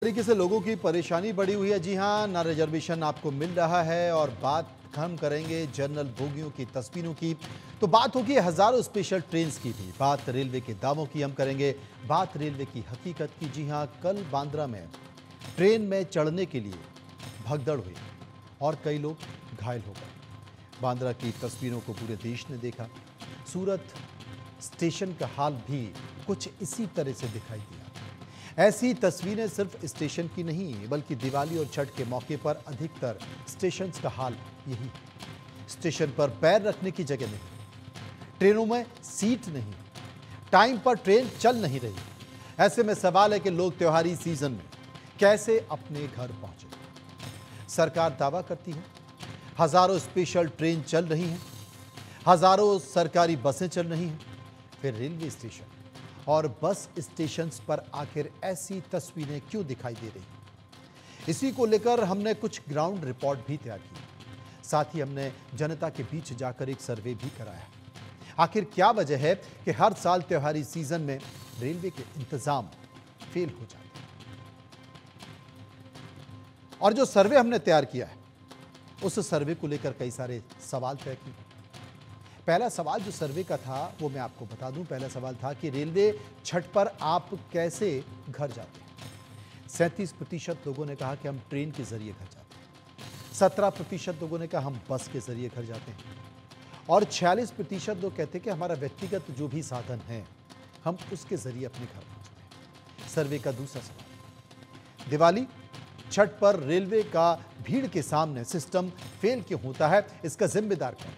तरीके से लोगों की परेशानी बढ़ी हुई है। जी हां, ना रिजर्वेशन आपको मिल रहा है और बात हम करेंगे जनरल बोगियों की तस्वीरों की। तो बात होगी हजारों स्पेशल ट्रेन की भी, बात रेलवे के दावों की हम करेंगे, बात रेलवे की हकीकत की। जी हां, कल बांद्रा में ट्रेन में चढ़ने के लिए भगदड़ हुई और कई लोग घायल हो गए। बांद्रा की तस्वीरों को पूरे देश ने देखा। सूरत स्टेशन का हाल भी कुछ इसी तरह से दिखाई दिया। ऐसी तस्वीरें सिर्फ स्टेशन की नहीं, बल्कि दिवाली और छठ के मौके पर अधिकतर स्टेशन का हाल यही है। स्टेशन पर पैर रखने की जगह नहीं, ट्रेनों में सीट नहीं, टाइम पर ट्रेन चल नहीं रही। ऐसे में सवाल है कि लोग त्योहारी सीजन में कैसे अपने घर पहुंचे। सरकार दावा करती है हजारों स्पेशल ट्रेन चल रही हैं, हजारों सरकारी बसें चल रही हैं, फिर रेलवे स्टेशन और बस स्टेशन पर आखिर ऐसी तस्वीरें क्यों दिखाई दे रही? इसी को लेकर हमने कुछ ग्राउंड रिपोर्ट भी तैयार की। साथ ही हमने जनता के बीच जाकर एक सर्वे भी कराया। आखिर क्या वजह है कि हर साल त्योहारी सीजन में रेलवे के इंतजाम फेल हो जाते हैं? और जो सर्वे हमने तैयार किया है, उस सर्वे को लेकर कई सारे सवाल तय किए। पहला सवाल जो सर्वे का था वो मैं आपको बता दूं। पहला सवाल था कि रेलवे छठ पर आप कैसे घर जाते हैं। 37% लोगों ने कहा कि हम ट्रेन के जरिए घर जाते हैं। 17% लोगों ने कहा हम बस के जरिए घर जाते हैं और 46% लोग कहते हैं कि हमारा व्यक्तिगत जो भी साधन है हम उसके जरिए अपने घर पहुंचते हैं। सर्वे का दूसरा सवाल, दिवाली छठ पर रेलवे का भीड़ के सामने सिस्टम फेल क्यों होता है, इसका जिम्मेदार कौन?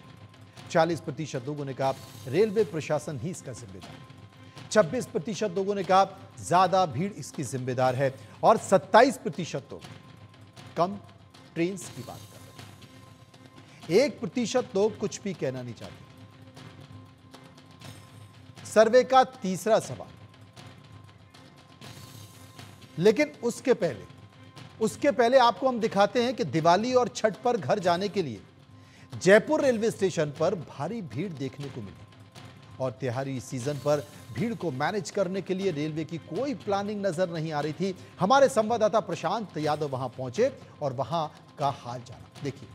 40% लोगों ने कहा रेलवे प्रशासन ही इसका जिम्मेदार है। 26% लोगों ने कहा ज्यादा भीड़ इसकी जिम्मेदार है और 27% लोग कम ट्रेन की बात कर रहे हैं। 1% लोग कुछ भी कहना नहीं चाहते। सर्वे का तीसरा सवाल, लेकिन उसके पहले आपको हम दिखाते हैं कि दिवाली और छठ पर घर जाने के लिए जयपुर रेलवे स्टेशन पर भारी भीड़ देखने को मिली और त्योहारी सीजन पर भीड़ को मैनेज करने के लिए रेलवे की कोई प्लानिंग नजर नहीं आ रही थी। हमारे संवाददाता प्रशांत यादव वहां पहुंचे और वहां का हाल जाना। देखिए,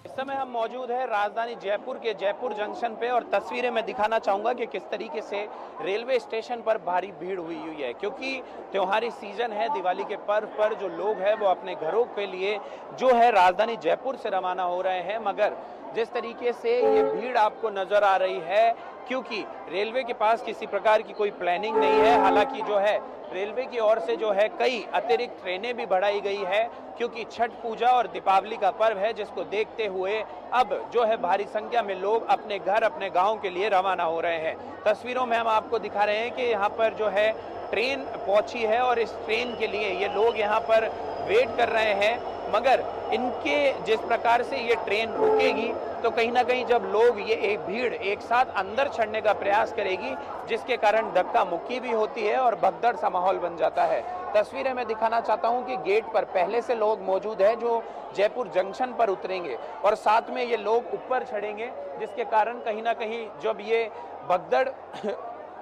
इस समय हम मौजूद है राजधानी जयपुर के जयपुर जंक्शन पे और तस्वीरें मैं दिखाना चाहूंगा कि किस तरीके से रेलवे स्टेशन पर भारी भीड़ हुई है, क्योंकि त्योहारी सीजन है। दिवाली के पर्व पर जो लोग हैं वो अपने घरों के लिए जो है राजधानी जयपुर से रवाना हो रहे हैं, मगर जिस तरीके से ये भीड़ आपको नजर आ रही है, क्योंकि रेलवे के पास किसी प्रकार की कोई प्लानिंग नहीं है। हालांकि जो है रेलवे की ओर से जो है कई अतिरिक्त ट्रेनें भी बढ़ाई गई है, क्योंकि छठ पूजा और दीपावली का पर्व है, जिसको देखते हुए अब जो है भारी संख्या में लोग अपने घर अपने गांव के लिए रवाना हो रहे हैं। तस्वीरों में हम आपको दिखा रहे हैं कि यहाँ पर जो है ट्रेन पहुंची है और इस ट्रेन के लिए ये लोग यहाँ पर वेट कर रहे हैं, मगर इनके जिस प्रकार से ये ट्रेन रुकेगी तो कहीं ना कहीं जब लोग ये एक भीड़ एक साथ अंदर चढ़ने का प्रयास करेगी, जिसके कारण धक्का मुक्की भी होती है और भगदड़ सा माहौल बन जाता है। तस्वीरें मैं दिखाना चाहता हूं कि गेट पर पहले से लोग मौजूद हैं जो जयपुर जंक्शन पर उतरेंगे और साथ में ये लोग ऊपर चढ़ेंगे, जिसके कारण कहीं ना कहीं जब ये भगदड़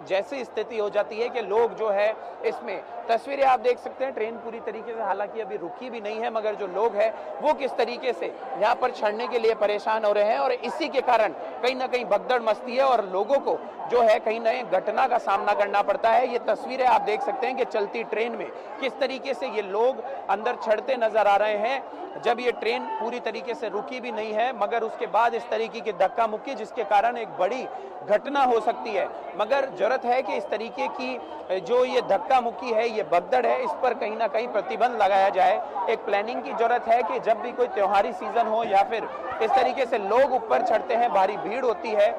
जैसी स्थिति हो जाती है कि लोग जो है इसमें, तस्वीरें आप देख सकते हैं ट्रेन पूरी तरीके से हालांकि अभी रुकी भी नहीं है, मगर जो लोग हैं वो किस तरीके से यहाँ पर चढ़ने के लिए परेशान हो रहे हैं और इसी के कारण कहीं ना कहीं भगदड़ मचती है और लोगों को जो है कहीं ना कहीं घटना का सामना करना पड़ता है। ये तस्वीरें आप देख सकते हैं कि चलती ट्रेन में किस तरीके से ये लोग अंदर चढ़ते नजर आ रहे हैं, जब ये ट्रेन पूरी तरीके से रुकी भी नहीं है, मगर उसके बाद इस तरीके की धक्का मुक्की जिसके कारण एक बड़ी घटना हो सकती है। मगर जरूरत है कि इस तरीके की जो ये धक्का मुक्की है, ये भगदड़ है, इस पर कहीं ना कहीं प्रतिबंध लगाया जाए। एक प्लानिंग की जरूरत है कि जब भी कोई त्योहारी सीजन हो या फिर इस तरीके से लोग ऊपर चढ़ते हैं, भारी भीड़ होती है,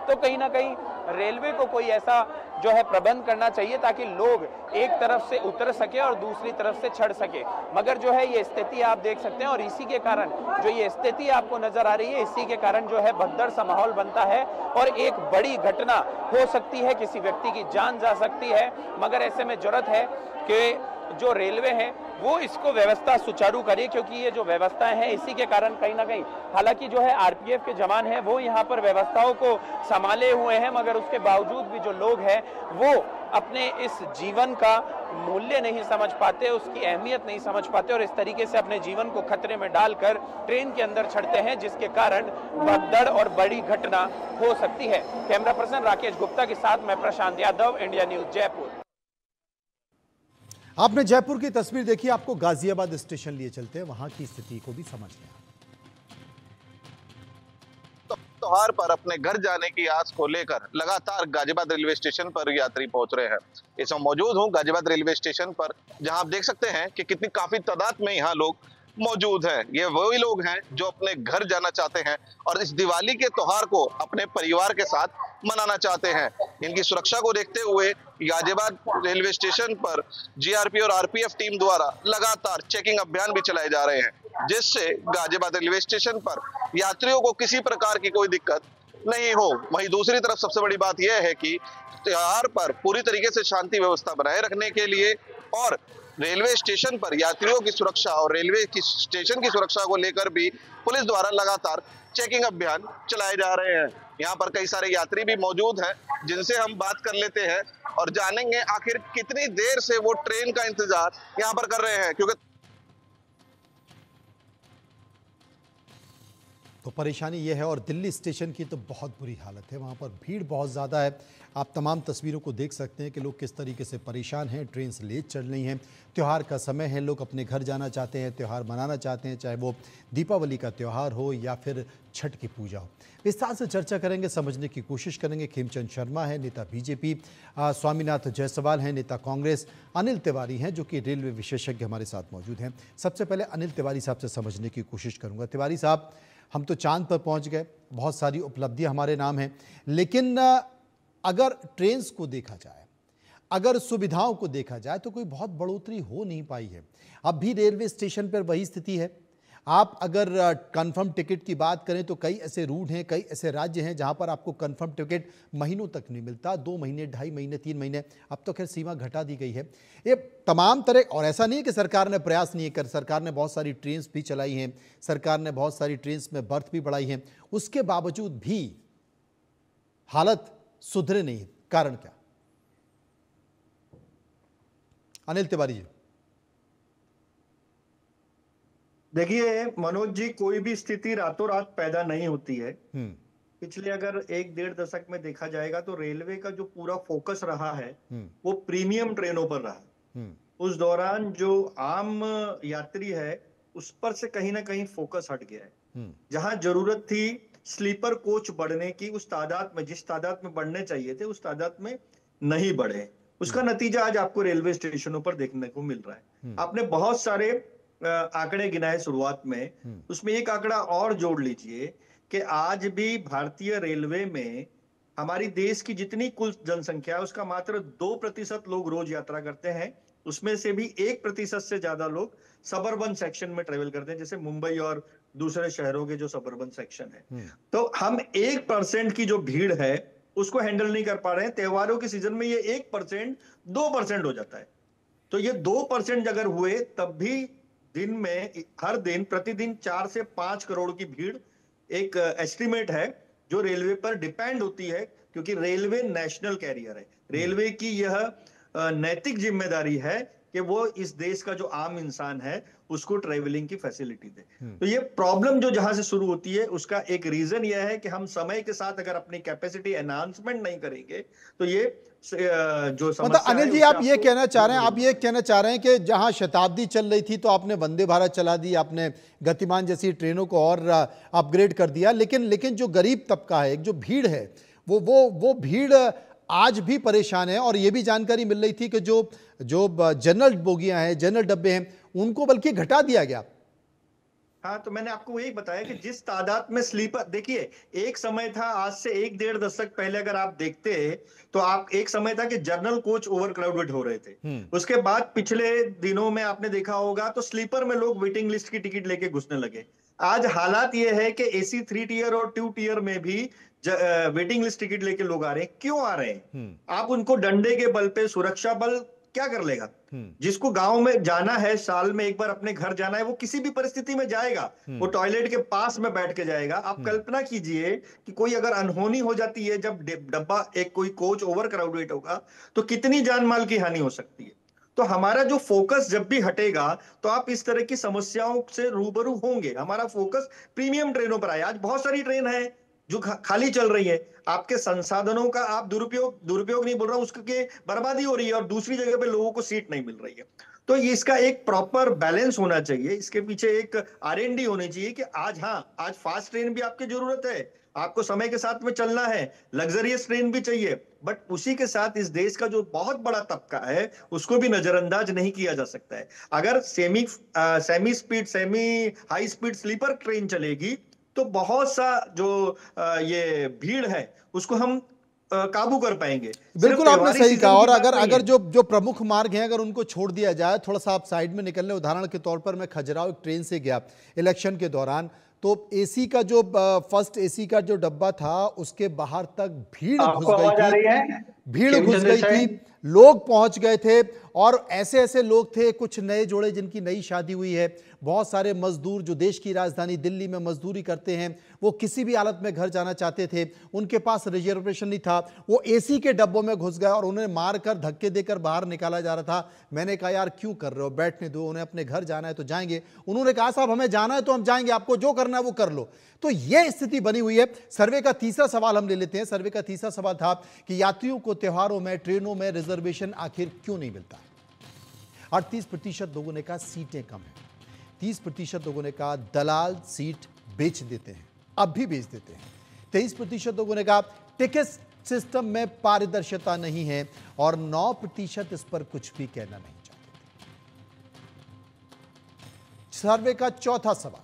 तो कहीं ना कहीं रेलवे को कोई ऐसा जो है प्रबंध करना चाहिए ताकि लोग एक तरफ से उतर सके और दूसरी तरफ से चढ़ सके। मगर जो है ये स्थिति आप देख सकते हैं और इसी के कारण जो ये स्थिति आपको नजर आ रही है, इसी के कारण जो है भगदड़ सा माहौल बनता है और एक बड़ी घटना हो सकती है, किसी व्यक्ति की जान जा सकती है। मगर ऐसे में जरूरत है कि जो रेलवे है वो इसको व्यवस्था सुचारू करे, क्योंकि ये जो व्यवस्थाएं हैं इसी के कारण कहीं ना कहीं, हालांकि जो है आरपीएफ के जवान हैं वो यहाँ पर व्यवस्थाओं को संभाले हुए हैं, मगर उसके बावजूद भी जो लोग हैं वो अपने इस जीवन का मूल्य नहीं समझ पाते, उसकी अहमियत नहीं समझ पाते और इस तरीके से अपने जीवन को खतरे में डालकर ट्रेन के अंदर चढ़ते हैं, जिसके कारण भगदड़ और बड़ी घटना हो सकती है। कैमरा पर्सन राकेश गुप्ता के साथ मैं प्रशांत यादव, इंडिया न्यूज जयपुर। आपने जयपुर की तस्वीर देखी, आपको गाजियाबाद स्टेशन लिए चलते हैं, वहां की स्थिति को भी समझते हैं। त्योहार पर अपने घर जाने की आस को लेकर लगातार गाजियाबाद रेलवे स्टेशन पर यात्री पहुंच रहे हैं। इस समय मौजूद हूं गाजियाबाद रेलवे स्टेशन पर, जहां आप देख सकते हैं कि कितनी काफी तादाद में यहाँ लोग मौजूद हैं। ये वही लोग हैं जो अपने घर जाना चाहते हैं और इस दिवाली के त्योहार को अपने परिवार के साथ मनाना चाहते हैं। इनकी सुरक्षा को देखते हुए गाजियाबाद रेलवे स्टेशन पर जीआरपी और आरपीएफ टीम द्वारा लगातार चेकिंग अभियान भी चलाए जा रहे हैं, जिससे गाजियाबाद रेलवे स्टेशन पर यात्रियों को किसी प्रकार की कोई दिक्कत नहीं हो। वहीं दूसरी तरफ सबसे बड़ी बात यह है कि त्योहार पर पूरी तरीके से शांति व्यवस्था बनाए रखने के लिए और रेलवे स्टेशन पर यात्रियों की सुरक्षा और रेलवे की स्टेशन की सुरक्षा को लेकर भी पुलिस द्वारा लगातार चेकिंग अभियान चलाए जा रहे हैं। यहाँ पर कई सारे यात्री भी मौजूद हैं, जिनसे हम बात कर लेते हैं और जानेंगे आखिर कितनी देर से वो ट्रेन का इंतजार यहाँ पर कर रहे हैं। क्योंकि तो परेशानी यह है और दिल्ली स्टेशन की तो बहुत बुरी हालत है, वहाँ पर भीड़ बहुत ज़्यादा है। आप तमाम तस्वीरों को देख सकते हैं कि लोग किस तरीके से परेशान हैं, ट्रेन से लेट चल रही हैं। त्यौहार का समय है, लोग अपने घर जाना चाहते हैं, त्यौहार मनाना चाहते हैं, चाहे वो दीपावली का त्यौहार हो या फिर छठ की पूजा हो। विस्तार से चर्चा करेंगे, समझने की कोशिश करेंगे। खेमचंद शर्मा है नेता बीजेपी, स्वामीनाथ जायसवाल हैं नेता कांग्रेस, अनिल तिवारी हैं जो कि रेलवे विशेषज्ञ हमारे साथ मौजूद हैं। सबसे पहले अनिल तिवारी साहब से समझने की कोशिश करूँगा। तिवारी साहब, हम तो चांद पर पहुंच गए, बहुत सारी उपलब्धियां हमारे नाम हैं, लेकिन अगर ट्रेन्स को देखा जाए, अगर सुविधाओं को देखा जाए तो कोई बहुत बढ़ोतरी हो नहीं पाई है। अब भी रेलवे स्टेशन पर वही स्थिति है। आप अगर कंफर्म टिकट की बात करें तो कई ऐसे रूट हैं, कई ऐसे राज्य हैं जहां पर आपको कंफर्म टिकट महीनों तक नहीं मिलता, 2 महीने, 2.5 महीने, 3 महीने। अब तो खैर सीमा घटा दी गई है। ये तमाम तरह, और ऐसा नहीं है कि सरकार ने प्रयास नहीं कर, सरकार ने बहुत सारी ट्रेन्स भी चलाई हैं, सरकार ने बहुत सारी ट्रेन्स में बर्थ भी बढ़ाई हैं, उसके बावजूद भी हालत सुधरे नहीं। कारण क्या? अनिल तिवारी जी। देखिए मनोज जी, कोई भी स्थिति रातों रात पैदा नहीं होती है। पिछले अगर 1-1.5 दशक में देखा जाएगा तो रेलवे का जो पूरा फोकस रहा है वो प्रीमियम ट्रेनों पर रहा। उस दौरान जो आम यात्री है उस पर से कहीं ना कहीं फोकस हट गया है। जहां जरूरत थी स्लीपर कोच बढ़ने की, उस तादाद में, जिस तादाद में बढ़ने चाहिए थे उस तादाद में नहीं बढ़े। उसका नतीजा आज आपको रेलवे स्टेशनों पर देखने को मिल रहा है। आपने बहुत सारे आंकड़े गिनाए शुरुआत में, उसमें एक आंकड़ा और जोड़ लीजिए कि आज भी भारतीय रेलवे में हमारी देश की जितनी कुल जनसंख्या है उसका मात्र 2% लोग रोज यात्रा करते हैं। उसमें से भी 1% से ज्यादा लोग सबअर्बन सेक्शन में ट्रेवल करते हैं, जैसे मुंबई और दूसरे शहरों के जो सबअर्बन सेक्शन है। तो हम 1% की जो भीड़ है उसको हैंडल नहीं कर पा रहे हैं। त्योहारों के सीजन में ये 1% 2% हो जाता है। तो ये 2% अगर हुए तब भी दिन में, हर दिन, प्रतिदिन 4 से 5 करोड़ की भीड़ एक एस्टिमेट है जो रेलवे पर डिपेंड होती है, क्योंकि रेलवे नेशनल कैरियर है। रेलवे की यह नैतिक जिम्मेदारी है कि वो इस देश का जो आम इंसान है उसको ट्रेवलिंग की फैसिलिटी दे। तो ये प्रॉब्लम जो जहां से शुरू होती है उसका एक रीजन यह है कि हम समय के साथ अगर अपनी कैपेसिटी एनहांसमेंट नहीं करेंगे तो ये जो समस्या मतलब अनिल जी, आप ये कहना चाह रहे हैं, आप ये कहना चाह रहे हैं कि जहां शताब्दी चल रही थी तो आपने वंदे भारत चला दी, आपने गतिमान जैसी ट्रेनों को और अपग्रेड कर दिया, लेकिन जो गरीब तबका है, एक जो भीड़ है, वो भीड़ आज भी परेशान है। और ये भी जानकारी मिल रही थी कि जो जनरल बोगियां हैं, जनरल डब्बे हैं, उनको बल्कि घटा दिया गया। हाँ, तो मैंने आपको यही बताया कि जिस तादाद में स्लीपर, देखिए एक समय था, आज से 1-1.5 दशक पहले अगर आप देखते तो आप, एक समय था कि जनरल कोच ओवरक्राउडेड हो रहे थे। उसके बाद पिछले दिनों में आपने देखा होगा तो स्लीपर में लोग वेटिंग लिस्ट की टिकट लेके घुसने लगे। आज हालात ये है कि एसी 3 टियर और 2 टियर में भी वेटिंग लिस्ट टिकट लेके लोग आ रहे हैं। क्यों आ रहे हैं? आप उनको डंडे के बल पे, सुरक्षा बल क्या कर लेगा? जिसको गांव में जाना है, साल में एक बार अपने घर जाना है, वो किसी भी परिस्थिति में जाएगा, वो टॉयलेट के पास में बैठ के जाएगा। आप कल्पना कीजिए कि कोई अगर अनहोनी हो जाती है, जब डब्बा एक कोई कोच ओवर क्राउडेड होगा, तो कितनी जान माल की हानि हो सकती है। तो हमारा जो फोकस जब भी हटेगा, तो आप इस तरह की समस्याओं से रूबरू होंगे। हमारा फोकस प्रीमियम ट्रेनों पर आए। आज बहुत सारी ट्रेन है जो खाली चल रही है, आपके संसाधनों का आप दुरुपयोग नहीं बोल रहा हूं, उसके बर्बादी हो रही है, और दूसरी जगह पे लोगों को सीट नहीं मिल रही है। तो ये इसका एक प्रॉपर बैलेंस होना चाहिए, इसके पीछे एक R&D होनी चाहिए कि आज फास्ट ट्रेन भी आपकी जरूरत है, आपको समय के साथ में चलना है, लग्जरियस ट्रेन भी चाहिए, बट उसी के साथ इस देश का जो बहुत बड़ा तबका है उसको भी नजरअंदाज नहीं किया जा सकता है। अगर semi high speed sleeper train चलेगी, तो बहुत सा जो ये भीड़ है उसको हम काबू कर पाएंगे। बिल्कुल आपने सही कहा। और अगर जो जो प्रमुख मार्ग हैं अगर उनको छोड़ दिया जाए, थोड़ा सा आप साइड में निकल लें। उदाहरण के तौर पर मैं खजुराहो एक ट्रेन से गया इलेक्शन के दौरान, तो एसी का जो फर्स्ट एसी का जो डब्बा था उसके बाहर तक भीड़ घुस गई थी, लोग पहुंच गए थे, और ऐसे ऐसे लोग थे, कुछ नए जोड़े जिनकी नई शादी हुई है, बहुत सारे मजदूर जो देश की राजधानी दिल्ली में मजदूरी करते हैं, वो किसी भी हालत में घर जाना चाहते थे, उनके पास रिजर्वेशन नहीं था, वो एसी के डब्बों में घुस गए और उन्हें मारकर धक्के देकर बाहर निकाला जा रहा था। मैंने कहा यार क्यों कर रहे हो, बैठने दो, उन्हें अपने घर जाना है तो जाएंगे। उन्होंने कहा साहब हमें जाना है तो हम जाएंगे, आपको जो करना है वो कर लो। तो यह स्थिति बनी हुई है। सर्वे का तीसरा सवाल हम ले लेते हैं। सर्वे का तीसरा सवाल था कि यात्रियों को त्योहारों में ट्रेनों में रिजर्वेशन आखिर क्यों नहीं मिलता। 38% लोगों ने कहा सीटें कम है, 30% लोगों ने कहा दलाल सीट बेच देते हैं, अब भी बेच देते हैं, 23% लोगों ने कहा टिकट सिस्टम में पारदर्शिता नहीं है, और 9% इस पर कुछ भी कहना नहीं चाहते। सर्वे का चौथा सवाल,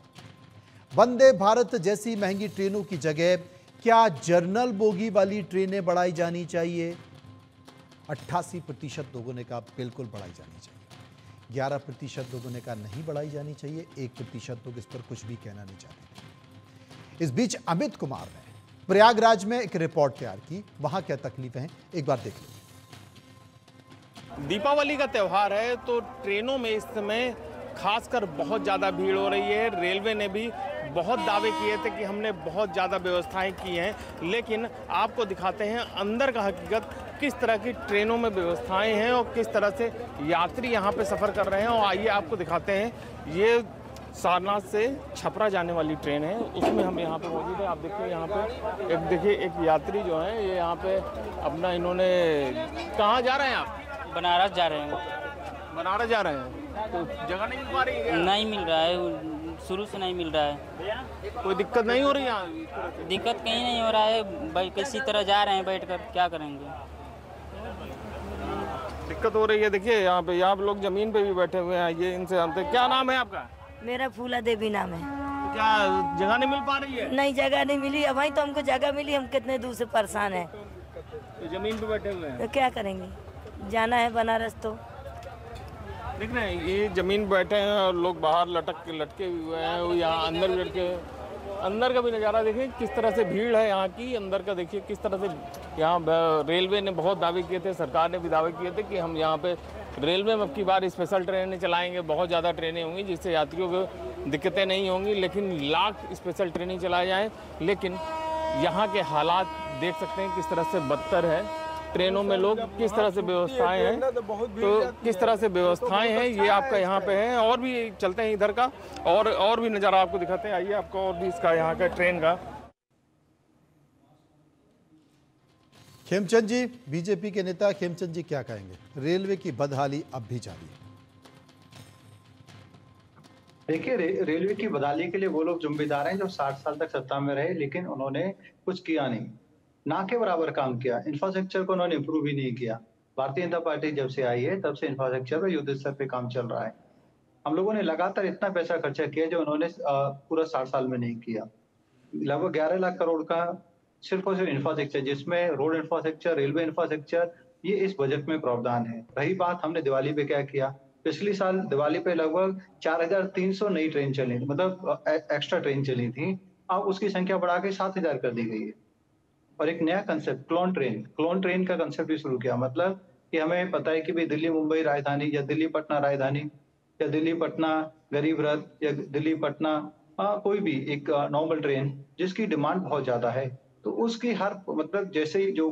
वंदे भारत जैसी महंगी ट्रेनों की जगह क्या जनरल बोगी वाली ट्रेनें बढ़ाई जानी चाहिए। 88% लोगों ने कहा बिल्कुल बढ़ाई जानी चाहिए, 11% लोगों ने कहा नहीं बढ़ाई जानी चाहिए, 1% लोग इस पर कुछ भी कहना नहीं चाहते। इस बीच अमित कुमार ने प्रयागराज में एक रिपोर्ट तैयार की, वहां क्या तकलीफें हैं एक बार देख लीजिए। दीपावली का त्यौहार है तो ट्रेनों में इस समय खासकर बहुत ज़्यादा भीड़ हो रही है। रेलवे ने भी बहुत दावे किए थे कि हमने बहुत ज़्यादा व्यवस्थाएं की हैं, लेकिन आपको दिखाते हैं अंदर का हकीकत, किस तरह की ट्रेनों में व्यवस्थाएं हैं और किस तरह से यात्री यहां पे सफ़र कर रहे हैं। और आइए आपको दिखाते हैं, ये सारनाथ से छपरा जाने वाली ट्रेन है, उसमें हम यहाँ पे मौजूद है। आप देखिए यहाँ पे एक यात्री जो है ये यहाँ पे अपना इन्होंने, कहाँ जा रहे हैं आप? बनारस जा रहे हैं। बनारस जा रहे हैं तो जगह नहीं मिल पा रही है? नहीं मिल रहा है, शुरू से नहीं मिल रहा है। कोई दिक्कत नहीं हो रही है? दिक्कत कहीं नहीं हो रहा है भाई, किसी तरह जा रहे हैं बैठकर, क्या करेंगे। दिक्कत हो रही है। देखिए यहाँ पे लोग जमीन पे भी बैठे हुए हैं। ये इनसे जानते हैं। क्या नाम है आपका? मेरा फूला देवी नाम है। तो क्या जगह नहीं मिल पा रही है? नहीं, जगह नहीं मिली। अब वहीं तो हमको जगह मिली, हम कितने दूर से परेशान हैं। तो जमीन पे बैठे हुए हैं तो क्या करेंगे, जाना है बनारस तो। देख रहे हैं ये जमीन पे बैठे हैं और लोग बाहर लटके हुए हैं। यहाँ अंदर भी लटके, अंदर का भी नज़ारा देखिए किस तरह से भीड़ है यहाँ की। अंदर का देखिए किस तरह से यहाँ रेलवे ने बहुत दावे किए थे, सरकार ने भी दावे किए थे कि हम यहाँ पे रेलवे में अब की बार स्पेशल ट्रेनें चलाएंगे, बहुत ज़्यादा ट्रेनें होंगी जिससे यात्रियों को दिक्कतें नहीं होंगी। लेकिन लाख स्पेशल ट्रेनें चलाई जाएँ, लेकिन यहाँ के हालात देख सकते हैं किस तरह से बदतर है। ट्रेनों में लोग किस तरह से व्यवस्थाएं हैं, तो किस तरह से व्यवस्थाएं हैं ये आपका यहाँ पे है। और भी चलते हैं इधर का, और भी नज़ारा आपको दिखाते हैं। आइए आपको और भी इसका यहाँ का ट्रेन का। खेमचंद जी, बीजेपी के नेता खेमचंद जी क्या कहेंगे, रेलवे की बदहाली अब भी जारी है। देखिए रेलवे की बदहाली के लिए वो लोग जिम्मेदार हैं जो 60 साल तक सत्ता में रहे, लेकिन उन्होंने कुछ किया नहीं, ना के बराबर काम किया। इंफ्रास्ट्रक्चर को उन्होंने इंप्रूव ही नहीं किया। भारतीय जनता पार्टी जब से आई है तब से इंफ्रास्ट्रक्चर पर युद्ध स्तर पे काम चल रहा है। हम लोगों ने लगातार इतना पैसा खर्चा किया जो उन्होंने पूरा 60 साल में नहीं किया। लगभग 11 लाख करोड़ का सिर्फ और सिर्फ इंफ्रास्ट्रक्चर, जिसमें रोड इंफ्रास्ट्रक्चर, रेलवे इंफ्रास्ट्रक्चर, ये इस बजट में प्रावधान है। रही बात हमने दिवाली पे क्या किया, पिछली साल दिवाली पे लगभग 4300 नई ट्रेन चली, मतलब एक्स्ट्रा ट्रेन चली थी। अब उसकी संख्या बढ़ा के 7000 कर दी गई है। और एक नया कंसेप्ट क्लोन ट्रेन का कंसेप्ट भी शुरू किया। मतलब कि हमें पता है कि भाई दिल्ली मुंबई राजधानी या दिल्ली पटना राजधानी या दिल्ली पटना गरीब रथ या दिल्ली पटना कोई भी एक नॉर्मल ट्रेन जिसकी डिमांड बहुत ज्यादा है, तो उसकी हर मतलब जैसे ही जो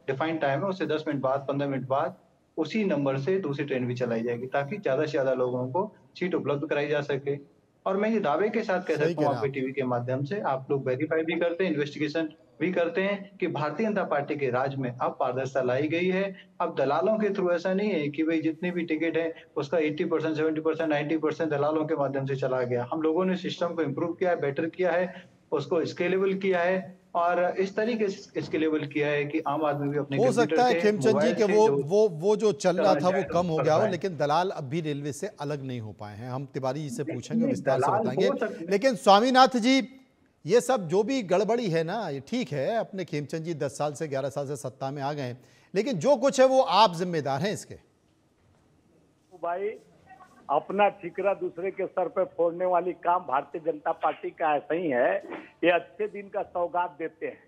डिफाइंड टाइम है उससे 10 मिनट बाद 15 मिनट बाद उसी नंबर से दूसरी ट्रेन भी चलाई जाएगी, ताकि ज्यादा से ज्यादा लोगों को सीट उपलब्ध कराई जा सके। और मैं ये दावे के साथ कह सकता हूँ आपके टीवी के माध्यम से, आप लोग वेरीफाई भी करते हैं, इन्वेस्टिगेशन भी करते हैं कि भारतीय जनता पार्टी के राज में अब पारदर्शिता लाई गई है। अब दलालों के थ्रू ऐसा नहीं है कि भाई जितनी भी टिकट है उसका 80%, 70%, 90% दलालों के माध्यम से चला गया। हम लोगों ने सिस्टम को इम्प्रूव किया है, बेटर किया है, उसको स्केलेबल किया है और इस तरीके से स्केलेबल किया है कि आम आदमी भी अपने हो सकता है खेमचंद जी कि वो जो चल रहा था वो कम हो गया हो, लेकिन दलाल अब भी रेलवे से अलग नहीं हो पाए हैं। हम तिवारी जी से पूछेंगे, विस्तार से बताएंगे। लेकिन स्वामीनाथ जी, ये सब जो भी गड़बड़ी है ना, ये ठीक है, अपने खेमचंद जी 10 साल से 11 साल से सत्ता में आ गए, लेकिन जो कुछ है वो आप जिम्मेदार हैं इसके। भाई अपना ठिकरा दूसरे के सर पे फोड़ने वाली काम भारतीय जनता पार्टी का ऐसा ही है। ये अच्छे दिन का सौगात देते हैं।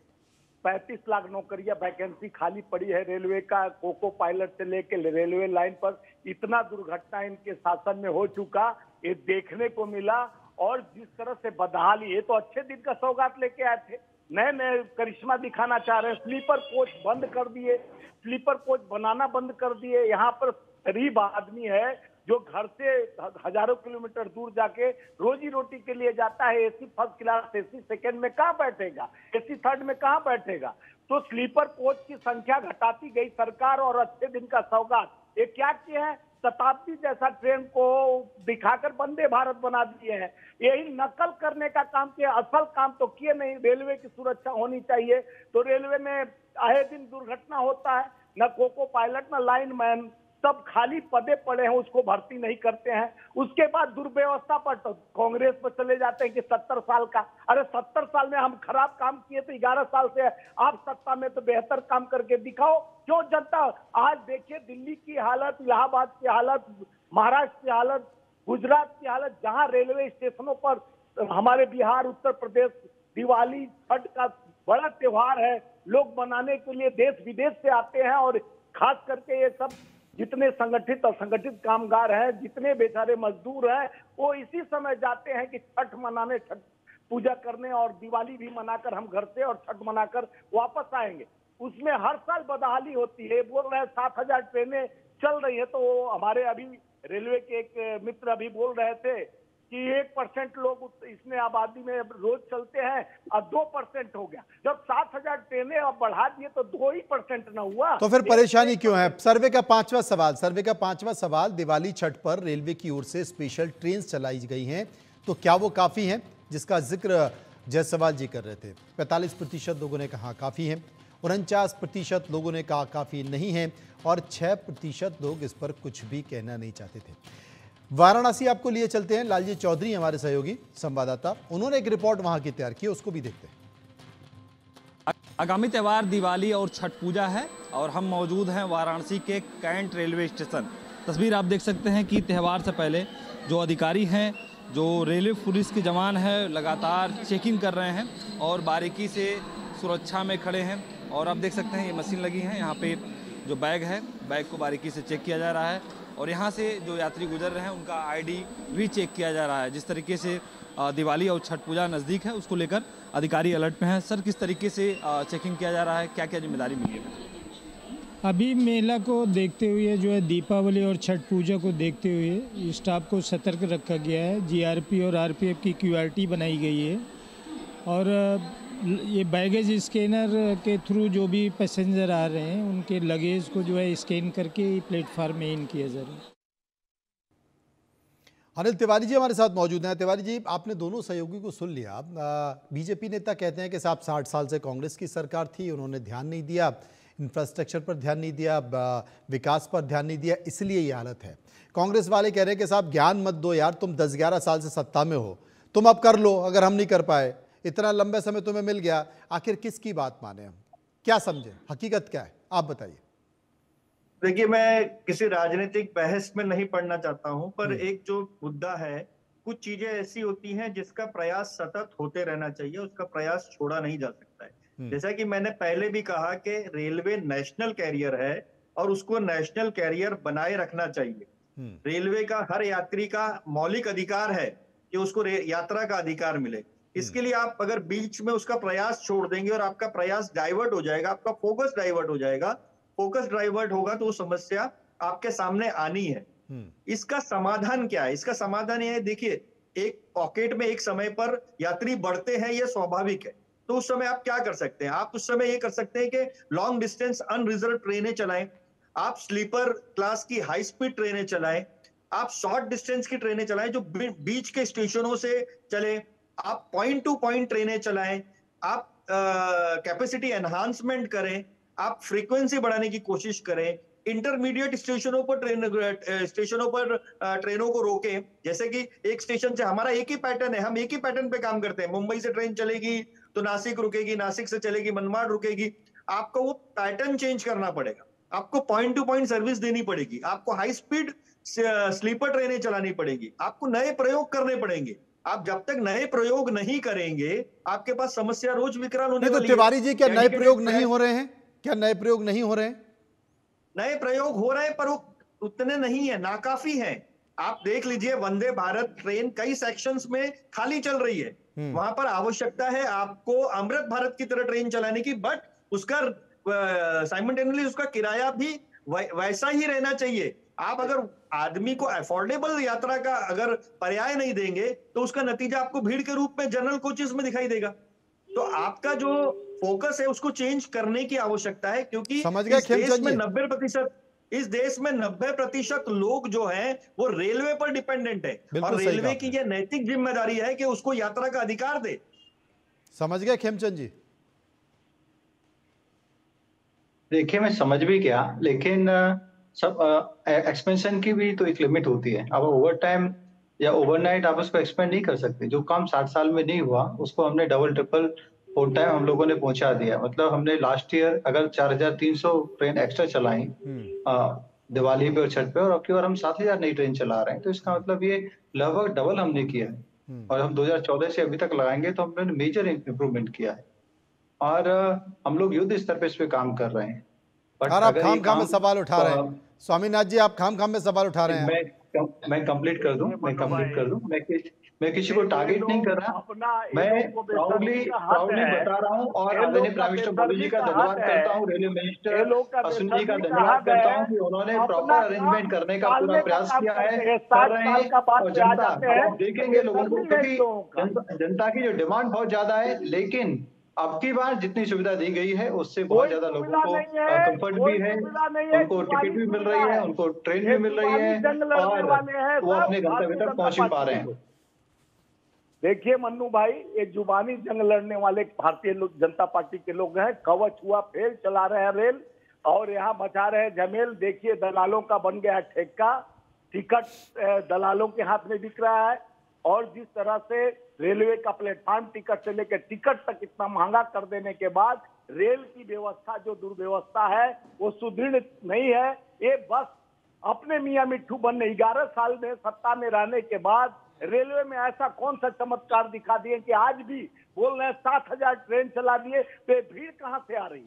35 लाख नौकरियां वैकेंसी खाली पड़ी है रेलवे का, कोको पायलट से लेकर रेलवे लाइन पर इतना दुर्घटना इनके शासन में हो चुका, ये देखने को मिला। और जिस तरह से बदहाली, ये तो अच्छे दिन का सौगात लेके आए थे, नए नए करिश्मा दिखाना चाह रहे हैं। स्लीपर कोच बंद कर दिए, स्लीपर कोच बनाना बंद कर दिए। यहाँ पर गरीब आदमी है जो घर से हजारों किलोमीटर दूर जाके रोजी रोटी के लिए जाता है। AC first class, AC second में कहाँ बैठेगा, एसी थर्ड में कहाँ बैठेगा। तो स्लीपर कोच की संख्या घटाती गई सरकार। और अच्छे दिन का सौगात ये क्या किए हैं, शताब्दी जैसा ट्रेन को दिखाकर वंदे भारत बना दिए हैं। यही नकल करने का काम किया, असल काम तो किए नहीं। रेलवे की सुरक्षा होनी चाहिए, तो रेलवे में आए दिन दुर्घटना होता है। न कोको पायलट न लाइन मैन, सब खाली पदे पड़े हैं, उसको भर्ती नहीं करते हैं। उसके बाद दुर्व्यवस्था पर तो कांग्रेस पर चले जाते हैं कि 70 साल का। अरे 70 साल में हम खराब काम किए तो 11 साल से आप सत्ता में, तो बेहतर काम करके दिखाओ। क्यों जनता, आज देखिए दिल्ली की हालत, इलाहाबाद की हालत, महाराष्ट्र की हालत, गुजरात की हालत, जहां रेलवे स्टेशनों पर हमारे बिहार, उत्तर प्रदेश दिवाली छठ का बड़ा त्योहार है, लोग मनाने के लिए देश विदेश से आते हैं। और खास करके ये सब जितने संगठित और संगठित कामगार हैं, जितने बेचारे मजदूर हैं, वो इसी समय जाते हैं कि छठ मनाने, छठ पूजा करने, और दिवाली भी मनाकर हम घर से और छठ मनाकर वापस आएंगे। उसमें हर साल बदहाली होती है। बोल रहे हैं 7000 ट्रेनें चल रही है, तो हमारे अभी रेलवे के एक मित्र अभी बोल रहे थे कि 1% लोग इसमें आबादी में रोज चलते हैं, अब 2% हो गया। जब 7000 ट्रेनें अब बढ़ा दिए तो 2% न हुआ, तो फिर परेशानी क्यों है? सर्वे का पांचवा सवाल, दिवाली छठ पर रेलवे की ओर से स्पेशल ट्रेन चलाई गई हैं, तो क्या वो काफी हैं, जिसका जिक्र जायसवाल जी कर रहे थे? 45% लोगों ने कहा काफी है, 49% लोगों ने कहा काफी नहीं है, और 6% लोग इस पर कुछ भी कहना नहीं चाहते थे। वाराणसी आपको लिए चलते हैं, लालजी चौधरी हमारे सहयोगी संवाददाता, उन्होंने एक रिपोर्ट वहां की तैयार की, उसको भी देखते हैं। आगामी त्यौहार दिवाली और छठ पूजा है और हम मौजूद हैं वाराणसी के कैंट रेलवे स्टेशन। तस्वीर आप देख सकते हैं कि त्यौहार से पहले जो अधिकारी हैं, जो रेलवे पुलिस के जवान हैं, लगातार चेकिंग कर रहे हैं और बारीकी से सुरक्षा में खड़े हैं। और आप देख सकते हैं ये मशीन लगी है, यहाँ पे जो बैग है, बैग को बारीकी से चेक किया जा रहा है और यहाँ से जो यात्री गुजर रहे हैं उनका आईडी भी चेक किया जा रहा है। जिस तरीके से दिवाली और छठ पूजा नज़दीक है, उसको लेकर अधिकारी अलर्ट में हैं। सर, किस तरीके से चेकिंग किया जा रहा है, क्या क्या जिम्मेदारी मिली है? अभी मेला को देखते हुए जो है, दीपावली और छठ पूजा को देखते हुए स्टाफ को सतर्क रखा गया है। जीआरपी और आरपीएफ की क्यूआरटी बनाई गई है और ये बैगेज स्कैनर के थ्रू जो भी पैसेंजर आ रहे हैं उनके लगेज को जो है स्कैन करके प्लेटफार्म में इन किया जा रहा है। अनिल तिवारी जी हमारे साथ मौजूद हैं। तिवारी जी, आपने दोनों सहयोगी को सुन लिया। बीजेपी नेता कहते हैं कि साहब 60 साल से कांग्रेस की सरकार थी, उन्होंने ध्यान नहीं दिया, इंफ्रास्ट्रक्चर पर ध्यान नहीं दिया, विकास पर ध्यान नहीं दिया, इसलिए ये हालत है। कांग्रेस वाले कह रहे हैं कि साहब ज्ञान मत दो यार, तुम 10-11 साल से सत्ता में हो, तुम अब कर लो, अगर हम नहीं कर पाए, इतना लंबे समय तुम्हें मिल गया, आखिर किसकी बात माने हम, क्या समझे, हकीकत क्या है, आप बताइए। देखिए, मैं किसी राजनीतिक बहस में नहीं पढ़ना चाहता हूं, पर एक जो मुद्दा है, कुछ चीजें ऐसी होती हैं जिसका प्रयास सतत होते रहना चाहिए, उसका प्रयास छोड़ा नहीं जा सकता है। जैसा कि मैंने पहले भी कहा कि रेलवे नेशनल कैरियर है और उसको नेशनल कैरियर बनाए रखना चाहिए। रेलवे का हर यात्री का मौलिक अधिकार है कि उसको यात्रा का अधिकार मिले। इसके लिए आप अगर बीच में उसका प्रयास छोड़ देंगे और आपका प्रयास डाइवर्ट हो जाएगा, आपका फोकस डाइवर्ट हो जाएगा, फोकस डाइवर्ट होगा तो वो समस्या आपके सामने आनी है। इसका समाधान क्या है? इसका समाधान ये है, देखिए, एक पॉकेट में एक समय पर यात्री बढ़ते हैं, ये स्वाभाविक है। तो उस समय आप क्या कर सकते हैं? आप उस समय ये कर सकते हैं कि लॉन्ग डिस्टेंस अनरिजर्व ट्रेनें चलाएं, आप स्लीपर क्लास की हाई स्पीड ट्रेनें चलाएं, आप शॉर्ट डिस्टेंस की ट्रेनें चलाएं जो बीच के स्टेशनों से चले, आप पॉइंट टू पॉइंट ट्रेनें चलाएं, आप कैपेसिटी एनहांसमेंट करें, आप फ्रीक्वेंसी बढ़ाने की कोशिश करें, इंटरमीडिएट स्टेशनों पर ट्रेनों को रोकें। जैसे कि एक स्टेशन से हमारा एक ही पैटर्न है, हम एक ही पैटर्न पे काम करते हैं। मुंबई से ट्रेन चलेगी तो नासिक रुकेगी, नासिक से चलेगी मनमाड रुकेगी। आपको वो पैटर्न चेंज करना पड़ेगा, आपको पॉइंट टू पॉइंट सर्विस देनी पड़ेगी, आपको हाई स्पीड स्लीपर ट्रेनें चलानी पड़ेगी, आपको नए प्रयोग करने पड़ेंगे। आप जब तक नए प्रयोग नहीं करेंगे, आपके पास समस्या रोज विकराल होने वाली है। तो तिवारी जी, क्या नए प्रयोग नहीं हो रहे हैं? क्या नए प्रयोग नहीं हो रहे हैं? नए प्रयोग हो रहे हैं पर वो उतने नहीं है, नाकाफी है। आप देख लीजिए, वंदे भारत ट्रेन कई सेक्शंस में खाली चल रही है। वहां पर आवश्यकता है आपको अमृत भारत की तरह ट्रेन चलाने की, बट उसका साइमल्टेनियसली उसका किराया भी वैसा ही रहना चाहिए। आप अगर आदमी को अफोर्डेबल यात्रा का अगर पर्याय नहीं देंगे तो उसका नतीजा आपको भीड़ के रूप में जनरल कोचेस में दिखाई देगा। तो आपका जो फोकस है उसको चेंज करने की आवश्यकता है, क्योंकि इस देश में 90% लोग जो हैं वो रेलवे पर डिपेंडेंट है, और रेलवे की यह नैतिक जिम्मेदारी है कि उसको यात्रा का अधिकार दे। समझ गए खेमचंद जी? देखिए, मैं समझ भी गया, लेकिन सब एक्सपेंशन की भी तो एक लिमिट होती है। अब ओवर टाइम या ओवरनाइट आप उसको एक्सपेंड नहीं कर सकते। जो काम 60 साल में नहीं हुआ उसको हमने डबल ट्रिपल फोर टाइम हम लोगों ने पहुंचा दिया। मतलब हमने लास्ट ईयर अगर 4300 ट्रेन एक्स्ट्रा चलाई दिवाली पे और छठ पे, और अब की बार हम 7000 नई ट्रेन चला रहे हैं। तो इसका मतलब ये लगभग डबल हमने किया है, और हम 2014 से अभी तक लगाएंगे तो हमने मेजर इंप्रूवमेंट किया है, और हम लोग युद्ध स्तर पे इस पे काम कर रहे हैं। और आप खाम में सवाल उठा रहे हैं स्वामीनाथ जी, आप खाम में सवाल उठा रहे हैं। मैं कंप्लीट कर दूं, मैं किसी को टारगेट नहीं कर रहा, मैं प्राउडली बता रहा हूं, और आदरणीय प्राइम मिनिस्टर मोदी जी का धन्यवाद करता हूं, रेलवे मिनिस्टर अश्विनी जी का धन्यवाद करता हूं कि उन्होंने प्रॉपर अरेंजमेंट करने का पूरा प्रयास किया है, कर रहे हैं। और जनता, आप देखेंगे लोगों को, क्योंकि जनता की जो डिमांड बहुत ज्यादा है, लेकिन अब की बार जितनी सुविधा दी गई है उससे बहुत ज्यादा लोगों को कंफर्ट भी है, उनको टिकट भी मिल रही है, उनको ट्रेन भी मिल रही है, और वो अपने गंतव्य तक पहुंच भी पा रहे हैं। देखिए मन्नू भाई, ये जुबानी जंग लड़ने वाले भारतीय जनता पार्टी के लोग हैं। कवच हुआ फेल चला रहे हैं रेल, और यहाँ मचा रहे झमेल। देखिए, दलालों का बन गया ठेका, टिकट दलालों के हाथ में बिक रहा है, और जिस तरह से रेलवे का प्लेटफॉर्म टिकट से लेकर टिकट तक इतना महंगा कर देने के बाद रेल की व्यवस्था जो दुर्व्यवस्था है वो सुदृढ़ नहीं है। ये बस अपने मियां मिट्ठू बनने 11 साल में सत्ता में रहने के बाद रेलवे में ऐसा कौन सा चमत्कार दिखा दिए कि आज भी बोल रहे हैं 7000 ट्रेन चला दिए, तो भीड़ कहां से आ रही?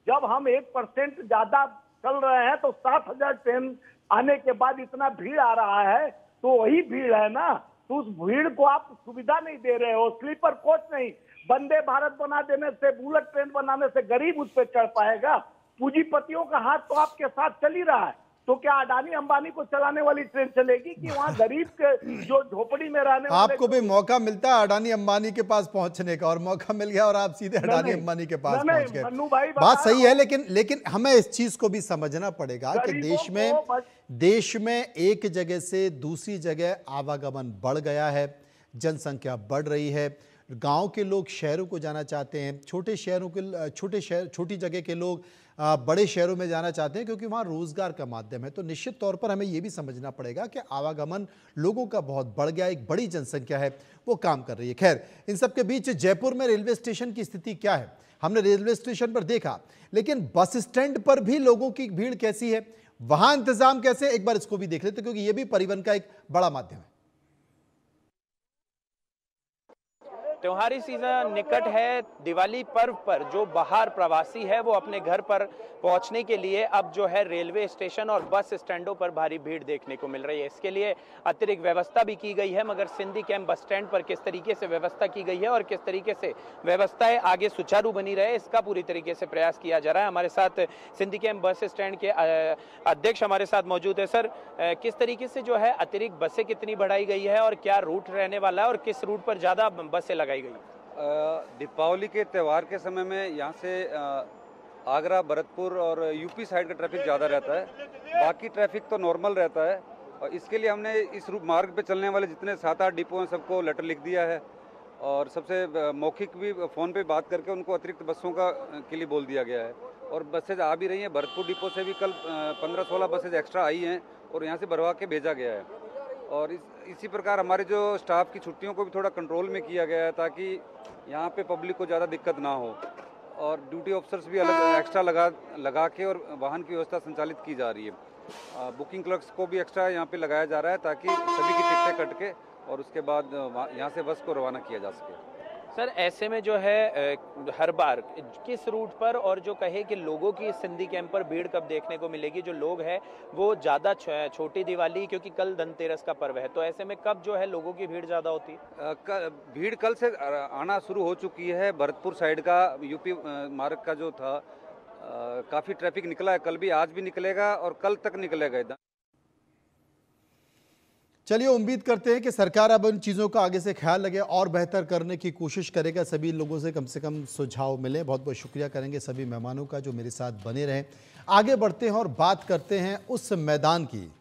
जब हम 1% ज्यादा चल रहे हैं तो 7000 ट्रेन आने के बाद इतना भीड़ आ रहा है, तो वही भीड़ है ना। तो उस भीड़ को आप सुविधा नहीं दे रहे हो, स्लीपर कोच नहीं। वंदे भारत बना देने से, बुलेट ट्रेन बनाने से गरीब उस पर चढ़ पाएगा? पूंजीपतियों का हाथ तो आपके साथ चल ही रहा है, तो क्या अडानी अंबानी को चलाने वाली ट्रेन चलेगी कि वहां गरीब के जो झोपड़ी में रहने वाले? आपको भी मौका मिलता है अडानी अंबानी के पास पहुंचने का, और मौका मिल गया और आप सीधे अडानी अंबानी के पास पहुंच गए। बात सही है, लेकिन हमें इस चीज को भी समझना पड़ेगा कि देश में एक जगह से दूसरी जगह आवागमन बढ़ गया है, जनसंख्या बढ़ रही है, गांव के लोग शहरों को जाना चाहते हैं, छोटी जगह के लोग बड़े शहरों में जाना चाहते हैं, क्योंकि वहाँ रोजगार का माध्यम है। तो निश्चित तौर पर हमें ये भी समझना पड़ेगा कि आवागमन लोगों का बहुत बढ़ गया, एक बड़ी जनसंख्या है वो काम कर रही है। खैर, इन सब के बीच जयपुर में रेलवे स्टेशन की स्थिति क्या है हमने रेलवे स्टेशन पर देखा, लेकिन बस स्टैंड पर भी लोगों की भीड़ कैसी है, वहां इंतजाम कैसे, एक बार इसको भी देख लेते, क्योंकि यह भी परिवहन का एक बड़ा माध्यम है। त्योहारी सीजन निकट है। दिवाली पर्व पर जो बाहर प्रवासी है वो अपने घर पर पहुंचने के लिए अब जो है रेलवे स्टेशन और बस स्टैंडों पर भारी भीड़ देखने को मिल रही है। इसके लिए अतिरिक्त व्यवस्था भी की गई है, मगर सिंधी कैंप बस स्टैंड पर किस तरीके से व्यवस्था की गई है और किस तरीके से व्यवस्थाएं आगे सुचारू बनी रहे, इसका पूरी तरीके से प्रयास किया जा रहा है। हमारे साथ सिंधी कैंप बस स्टैंड के अध्यक्ष हमारे साथ मौजूद है। सर, किस तरीके से जो है अतिरिक्त बसें कितनी बढ़ाई गई है और क्या रूट रहने वाला है और किस रूट पर ज्यादा बसें लगाई गई? दीपावली के त्यौहार के समय में यहाँ से आगरा, भरतपुर और यूपी साइड का ट्रैफिक ज़्यादा रहता है। बाकी ट्रैफिक तो नॉर्मल रहता है और इसके लिए हमने इस मार्ग पे चलने वाले जितने 7-8 डिपो हैं सबको लेटर लिख दिया है और सबसे मौखिक भी फ़ोन पे बात करके उनको अतिरिक्त बसों के लिए बोल दिया गया है और बसेज आ भी रही हैं। भरतपुर डिपो से भी कल 15-16 बसेज एक्स्ट्रा आई हैं और यहाँ से भरवा के भेजा गया है। और इसी प्रकार हमारे जो स्टाफ की छुट्टियों को भी थोड़ा कंट्रोल में किया गया है ताकि यहाँ पे पब्लिक को ज़्यादा दिक्कत ना हो और ड्यूटी ऑफिसर्स भी अलग एक्स्ट्रा लगा के और वाहन की व्यवस्था संचालित की जा रही है। बुकिंग क्लर्क्स को भी एक्स्ट्रा यहाँ पे लगाया जा रहा है ताकि सभी की टिकटें कट के और उसके बाद यहाँ से बस को रवाना किया जा सके। सर, ऐसे में जो है हर बार किस रूट पर और जो कहे कि लोगों की सिंधी कैंप पर भीड़ कब देखने को मिलेगी? जो लोग हैं वो ज़्यादा छोटी दिवाली, क्योंकि कल धनतेरस का पर्व है, तो ऐसे में कब जो है लोगों की भीड़ ज़्यादा होती है? भीड़ कल से आना शुरू हो चुकी है। भरतपुर साइड का यूपी मार्ग का जो था काफ़ी ट्रैफिक निकला है, कल भी, आज भी निकलेगा और कल तक निकलेगा। चलिए, उम्मीद करते हैं कि सरकार अब इन चीज़ों का आगे से ख्याल रखे और बेहतर करने की कोशिश करेगा। सभी लोगों से कम सुझाव मिले। बहुत बहुत शुक्रिया करेंगे सभी मेहमानों का जो मेरे साथ बने रहे। आगे बढ़ते हैं और बात करते हैं उस मैदान की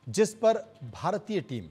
जिस पर भारतीय टीम